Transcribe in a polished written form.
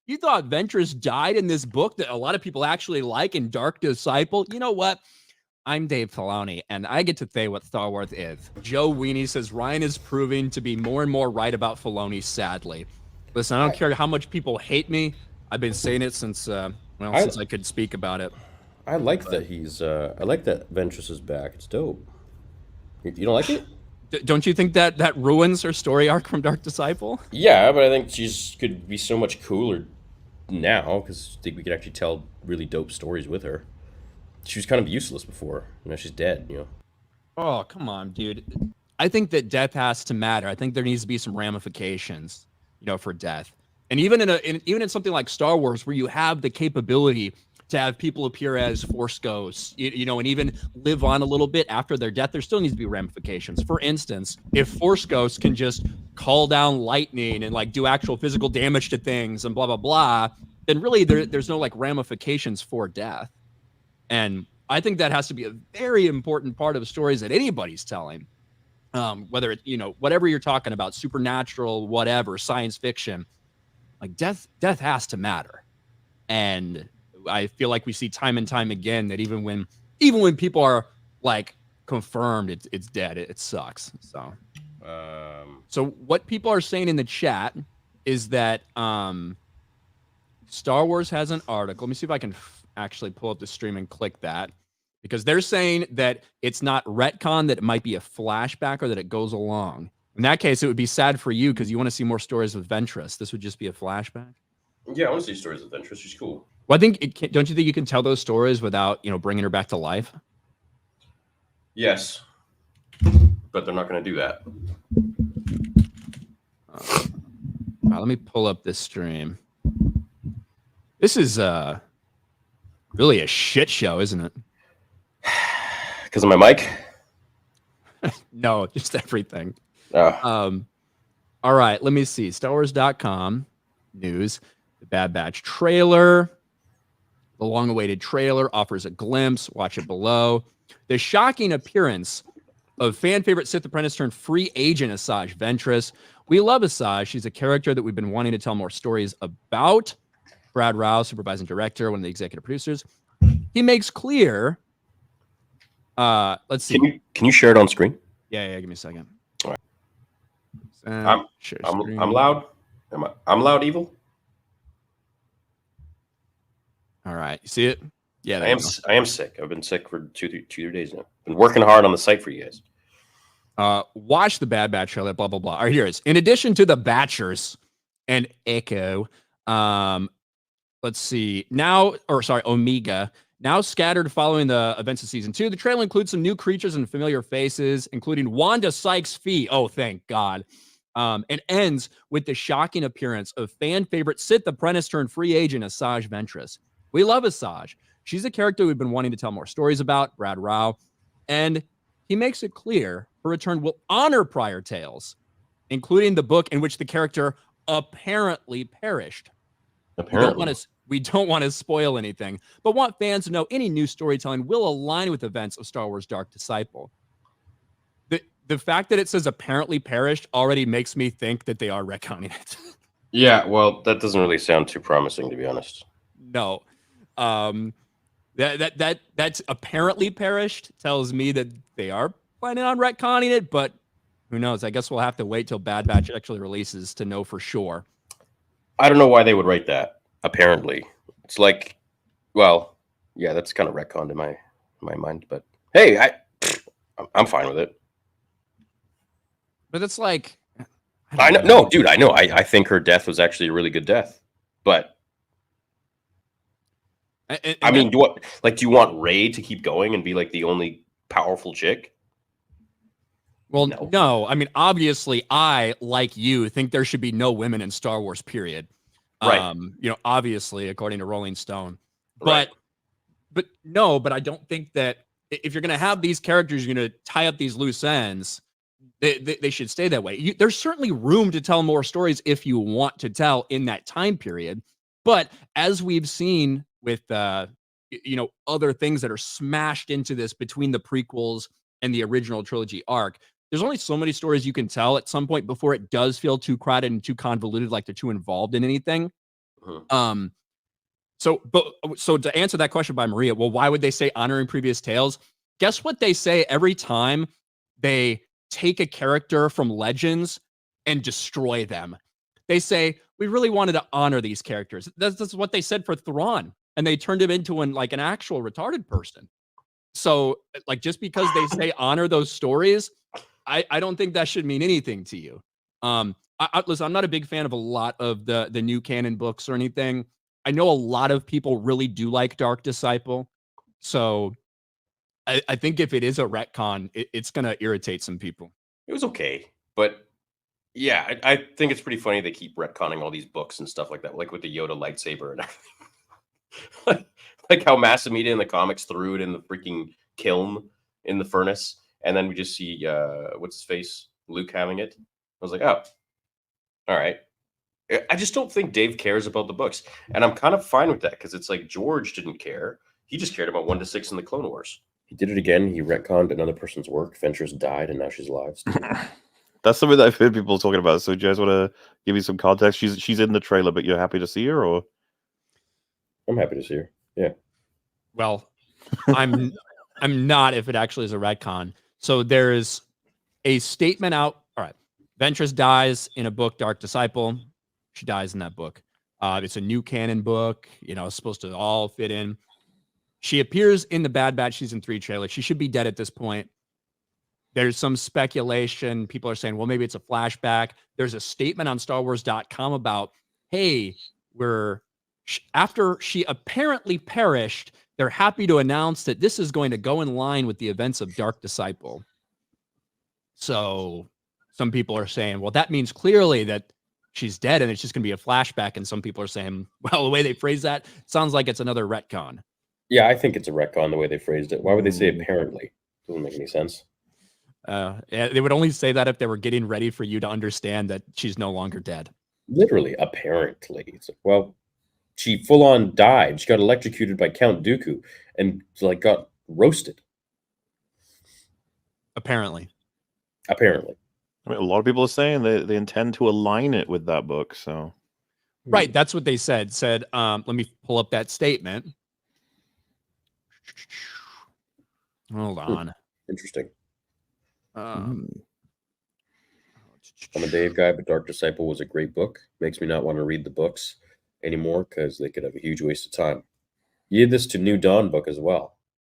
you thought Ventress died in this book that a lot of people actually like in Dark Disciple? You know what? I'm Dave Filoni, and I get to say what Star Wars is. Joe Weenie says Ryan is proving to be more and more right about Filoni, sadly. Listen, I don't care how much people hate me. I've been saying it since since I could speak about it. I like that I like that Ventress is back. It's dope. You don't like it? Don't you think that ruins her story arc from Dark Disciple? Yeah, but I think she's could be so much cooler now because I think we could actually tell really dope stories with her. She was kind of useless before. Now she's dead. Oh, come on, dude. I think that death has to matter. I think there needs to be some ramifications, for death. And even in something like Star Wars, where you have the capability to have people appear as Force ghosts, and even live on a little bit after their death, there still needs to be ramifications. For instance, if Force ghosts can just call down lightning and like do actual physical damage to things and blah blah blah, then really there's no like ramifications for death. And I think that has to be a very important part of the stories that anybody's telling. Whether it's, whatever you're talking about, supernatural, whatever, science fiction, like death has to matter. And I feel like we see time and time again that even when people are like confirmed it's dead, it sucks. So what people are saying in the chat is that Star Wars has an article. Let me see if I can actually pull up the stream and click that, because they're saying that it's not retcon, that it might be a flashback, or that it goes along. In that case, it would be sad for you because you want to see more stories with Ventress. This would just be a flashback. Yeah, I want to see stories with Ventress. She's cool. Well, I think don't you think you can tell those stories without bringing her back to life? Yes, but they're not going to do that. Let me pull up this stream. This is really a shit show, isn't it? Because of my mic? No, just everything. Oh. All right, let me see. StarWars.com news. The Bad Batch trailer. The long-awaited trailer offers a glimpse. Watch it below. The shocking appearance of fan-favorite Sith Apprentice turned free agent Asajj Ventress. We love Asajj. She's a character that we've been wanting to tell more stories about. Brad Rao, supervising director, one of the executive producers. He makes clear. Let's see. Can you share it on screen? Yeah. Give me a second. All right. I'm loud. I'm loud, evil. All right, you see it? Yeah, I am sick. I've been sick for two days now. Been working hard on the site for you guys. Watch the Bad Batch trailer. Blah blah blah. All right, here it is. In addition to the Batchers and Echo, let's see. Omega. Now scattered following the events of season 2, the trailer includes some new creatures and familiar faces, including Wanda Sykes-Fee. Oh, thank God. And ends with the shocking appearance of fan favorite Sith Apprentice turned free agent Asajj Ventress. We love Asajj. She's a character we've been wanting to tell more stories about, Brad Rao. And he makes it clear her return will honor prior tales, including the book in which the character apparently perished. Apparently. We don't want to spoil anything, but want fans to know any new storytelling will align with events of Star Wars Dark Disciple. The fact that it says apparently perished already makes me think that they are retconning it. Yeah, well, that doesn't really sound too promising, to be honest. No. That's apparently perished tells me that they are planning on retconning it, but who knows? I guess we'll have to wait till Bad Batch actually releases to know for sure. I don't know why they would write that. Apparently, it's like, well, yeah, that's kind of retconned in my mind. But hey, I'm fine with it. But it's like, I know, no, dude, I know. I think her death was actually a really good death, but I mean, do you want Rey to keep going and be like the only powerful chick? Well, no. I mean, obviously, I, like you, think there should be no women in Star Wars, period. Right. Obviously, according to Rolling Stone. Right. But I don't think that if you're going to have these characters, you're going to tie up these loose ends, they should stay that way. There's certainly room to tell more stories if you want to tell in that time period. But as we've seen with, other things that are smashed into this between the prequels and the original trilogy arc, there's only so many stories you can tell at some point before it does feel too crowded and too convoluted, like they're too involved in anything. Mhm. So to answer that question by Maria, well, why would they say honoring previous tales? Guess what they say every time they take a character from Legends and destroy them? They say, we really wanted to honor these characters. That's what they said for Thrawn, and they turned him into an actual retarded person. So, like, just because they say honor those stories, I don't think that should mean anything to you. Listen, I'm not a big fan of a lot of the new canon books or anything. I know a lot of people really do like Dark Disciple, so I think if it is a retcon, it's gonna irritate some people. It was okay, but yeah, I think it's pretty funny they keep retconning all these books and stuff like that, like with the Yoda lightsaber and everything. like how Massamita in the comics threw it in the freaking kiln in the furnace, and then we just see what's his face, Luke having it. I was like, oh, all right. I just don't think Dave cares about the books, and I'm kind of fine with that because it's like George didn't care; he just cared about 1 to 6 in the Clone Wars. He did it again. He retconned another person's work. Ventress died, and now she's alive. That's something that I've heard people talking about. So, do you guys want to give me some context? She's in the trailer, but you're happy to see her, or? I'm happy to see her. Yeah. Well, I'm not if it actually is a retcon. So there's a statement out. All right, Ventress dies in a book, Dark Disciple. She dies in that book. It's a new canon book. It's supposed to all fit in. She appears in the Bad Batch season 3 trailer. She should be dead at this point. There's some speculation. People are saying, well, maybe it's a flashback. There's a statement on StarWars.com about, hey, after she apparently perished, they're happy to announce that this is going to go in line with the events of Dark Disciple. So some people are saying, well, that means clearly that she's dead and it's just going to be a flashback. And some people are saying, well, the way they phrase that sounds like it's another retcon. Yeah, I think it's a retcon the way they phrased it. Why would they say apparently? Doesn't make any sense. They would only say that if they were getting ready for you to understand that she's no longer dead. Literally, apparently. It's like, well, she full on died. She got electrocuted by Count Dooku and got roasted. Apparently. I mean, a lot of people are saying they intend to align it with that book. So, right, that's what they said. Let me pull up that statement. Hold on. Interesting. I'm a Dave guy, but Dark Disciple was a great book. Makes me not want to read the books anymore because they could have a huge waste of time. You did this to New Dawn book as well.